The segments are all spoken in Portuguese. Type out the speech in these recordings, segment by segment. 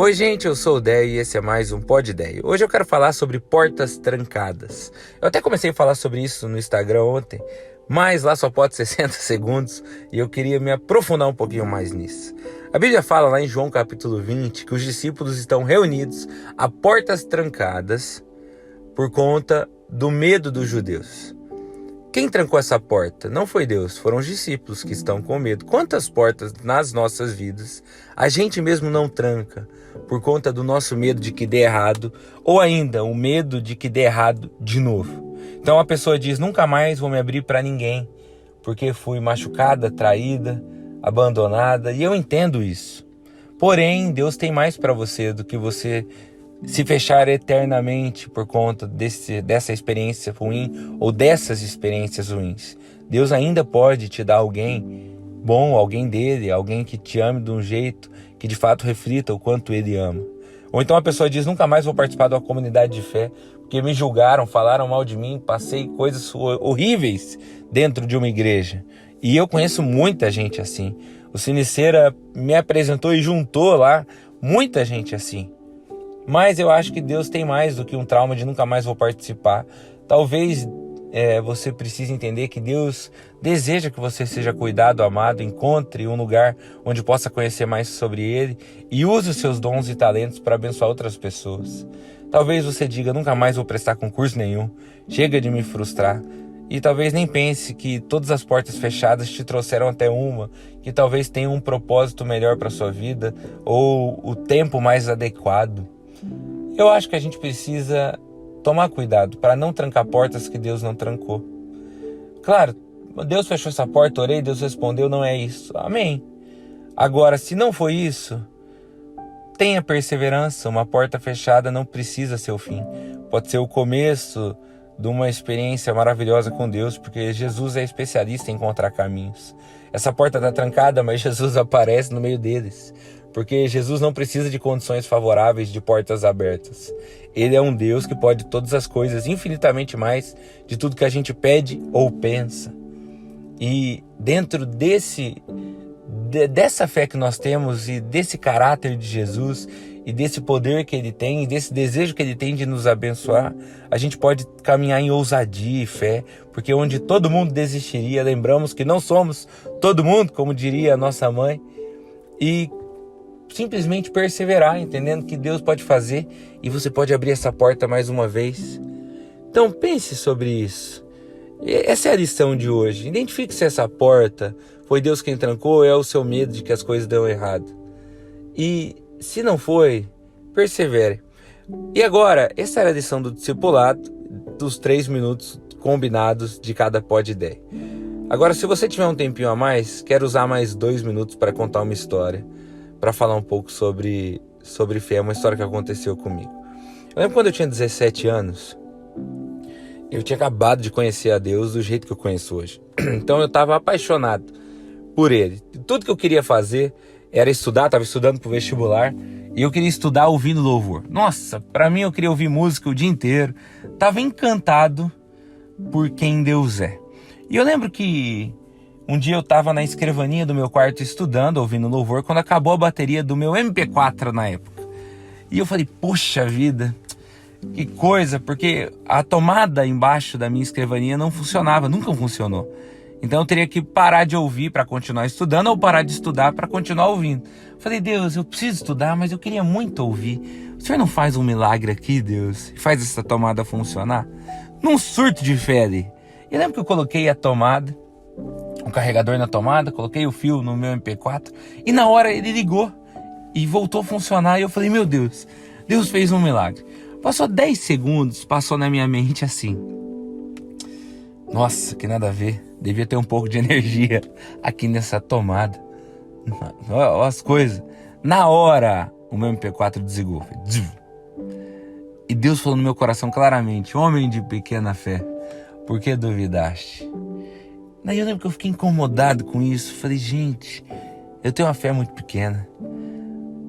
Oi gente, eu sou o Déio e esse é mais um Pod Déio. Hoje eu quero falar sobre portas trancadas. Eu até comecei a falar sobre isso no Instagram ontem, mas lá só pode 60 segundos e eu queria me aprofundar um pouquinho mais nisso. A Bíblia fala lá em João capítulo 20 que os discípulos estão reunidos a portas trancadas por conta do medo dos judeus. Quem trancou essa porta? Não foi Deus, foram os discípulos que estão com medo. Quantas portas nas nossas vidas a gente mesmo não tranca por conta do nosso medo de que dê errado, ou ainda o medo de que dê errado de novo? Então a pessoa diz, nunca mais vou me abrir para ninguém, porque fui machucada, traída, abandonada, e eu entendo isso. Porém, Deus tem mais para você do que você se fechar eternamente por conta dessa experiência ruim ou dessas experiências ruins. Deus ainda pode te dar alguém bom, alguém dele, alguém que te ame de um jeito que de fato reflita o quanto ele ama. Ou então a pessoa diz, nunca mais vou participar de uma comunidade de fé, porque me julgaram, falaram mal de mim, passei coisas horríveis dentro de uma igreja. E eu conheço muita gente assim. O Siniceira me apresentou e juntou lá muita gente assim. Mas eu acho que Deus tem mais do que um trauma de nunca mais vou participar. Talvez você precise entender que Deus deseja que você seja cuidado, amado, encontre um lugar onde possa conhecer mais sobre Ele e use os seus dons e talentos para abençoar outras pessoas. Talvez você diga, nunca mais vou prestar concurso nenhum, chega de me frustrar. E talvez nem pense que todas as portas fechadas te trouxeram até uma, que talvez tenha um propósito melhor para sua vida ou o tempo mais adequado. Eu acho que a gente precisa tomar cuidado para não trancar portas que Deus não trancou. Claro, Deus fechou essa porta, orei, Deus respondeu, não é isso. Amém. Agora, se não foi isso, tenha perseverança. Uma porta fechada não precisa ser o fim. Pode ser o começo de uma experiência maravilhosa com Deus, porque Jesus é especialista em encontrar caminhos. Essa porta está trancada, mas Jesus aparece no meio deles. Porque Jesus não precisa de condições favoráveis, de portas abertas. Ele é um Deus que pode todas as coisas, infinitamente mais de tudo que a gente pede ou pensa. E dentro dessa fé que nós temos e desse caráter de Jesus e desse poder que Ele tem e desse desejo que Ele tem de nos abençoar, a gente pode caminhar em ousadia e fé, porque onde todo mundo desistiria, lembramos que não somos todo mundo, como diria a nossa mãe, e simplesmente perseverar, entendendo que Deus pode fazer e você pode abrir essa porta mais uma vez. Então pense sobre isso. Essa é a lição de hoje. Identifique se essa porta foi Deus quem trancou ou é o seu medo de que as coisas dão errado. E se não foi, persevere. E agora, essa era a lição do discipulado, dos 3 minutos combinados de cada Pod Déio. Agora, se você tiver um tempinho a mais, quero usar mais 2 minutos para contar uma história, para falar um pouco sobre fé, uma história que aconteceu comigo. Eu lembro quando eu tinha 17 anos, eu tinha acabado de conhecer a Deus do jeito que eu conheço hoje. Então eu estava apaixonado por Ele. Tudo que eu queria fazer era estudar, estava estudando para o vestibular, e eu queria estudar ouvindo louvor. Nossa, para mim eu queria ouvir música o dia inteiro. Estava encantado por quem Deus é. E eu lembro que um dia eu estava na escrivaninha do meu quarto estudando, ouvindo louvor, quando acabou a bateria do meu MP4 na época. E eu falei, poxa vida, que coisa, porque a tomada embaixo da minha escrivaninha não funcionava, nunca funcionou. Então eu teria que parar de ouvir para continuar estudando ou parar de estudar para continuar ouvindo. Eu falei, Deus, eu preciso estudar, mas eu queria muito ouvir. O Senhor não faz um milagre aqui, Deus? E faz essa tomada funcionar? Num surto de fé ali. Eu lembro que eu coloquei a tomada, o carregador na tomada, coloquei o fio no meu MP4 e na hora ele ligou e voltou a funcionar e eu falei, meu Deus, Deus fez um milagre. Passou 10 segundos, passou na minha mente assim, nossa, que nada a ver, devia ter um pouco de energia aqui nessa tomada. Olha as coisas. Na hora o meu MP4 desligou. E Deus falou no meu coração claramente, homem de pequena fé, por que duvidaste? Daí eu lembro que eu fiquei incomodado com isso. Falei, gente, eu tenho uma fé muito pequena.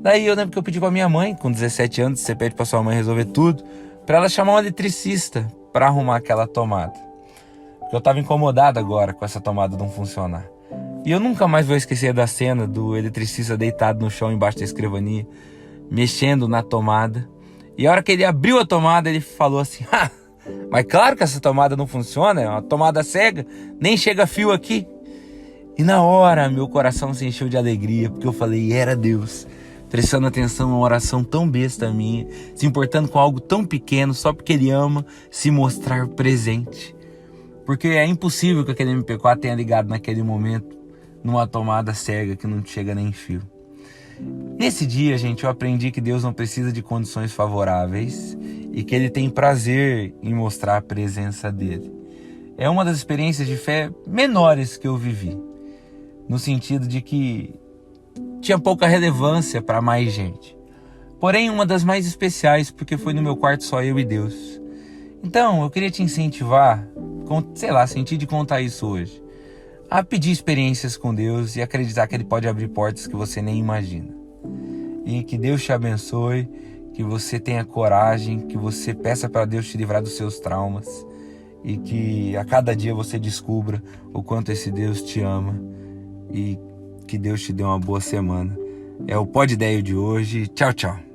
Daí eu lembro que eu pedi pra minha mãe, com 17 anos, você pede pra sua mãe resolver tudo, pra ela chamar um eletricista pra arrumar aquela tomada. Porque eu tava incomodado agora com essa tomada não funcionar. E eu nunca mais vou esquecer da cena do eletricista deitado no chão embaixo da escrivania, mexendo na tomada. E a hora que ele abriu a tomada, ele falou assim: mas claro que essa tomada não funciona, é uma tomada cega, nem chega fio aqui. E na hora meu coração se encheu de alegria, porque eu falei, era Deus prestando atenção a uma oração tão besta minha, se importando com algo tão pequeno, só porque Ele ama se mostrar presente. Porque é impossível que aquele MP4 tenha ligado naquele momento numa tomada cega que não chega nem fio. Nesse dia, gente, eu aprendi que Deus não precisa de condições favoráveis e que Ele tem prazer em mostrar a presença dEle. É uma das experiências de fé menores que eu vivi, no sentido de que tinha pouca relevância para mais gente. Porém, uma das mais especiais, porque foi no meu quarto só eu e Deus. Então, eu queria te incentivar, sentir de contar isso hoje, a pedir experiências com Deus e acreditar que Ele pode abrir portas que você nem imagina. E que Deus te abençoe, que você tenha coragem, que você peça para Deus te livrar dos seus traumas e que a cada dia você descubra o quanto esse Deus te ama e que Deus te dê uma boa semana. É o Pod Ideia de hoje. Tchau, tchau.